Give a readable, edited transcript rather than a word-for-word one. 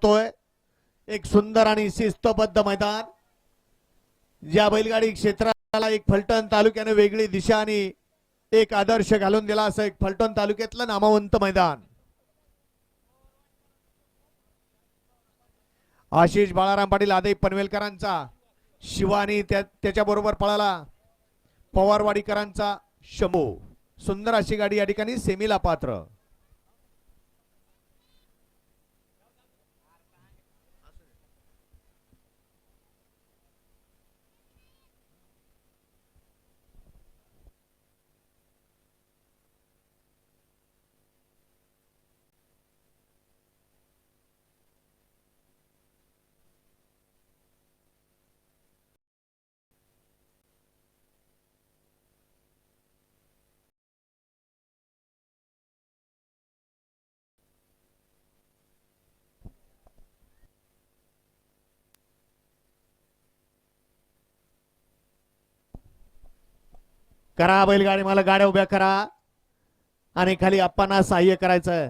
दिसतोय एक सुंदर आणि शिस्तबद्ध मैदान. या बैलगाडी क्षेत्राला एक फलटण तालुक्याने वेगळी दिशा आणि एक आदर्श घालून दिला असं एक फलटण तालुक्यातलं नामवंत मैदान. आशिष बाळाराम पाटील आदे पनवेलकरांचा शिवानी त्याच्या बरोबर पळाला पवारवाडीकरांचा शंभू. सुंदर अशी गाडी या ठिकाणी सेमीला पात्र. करा बैलगाडी मला गाड्या उभ्या करा आणि खाली आप्पांना सहाय्य करायचं.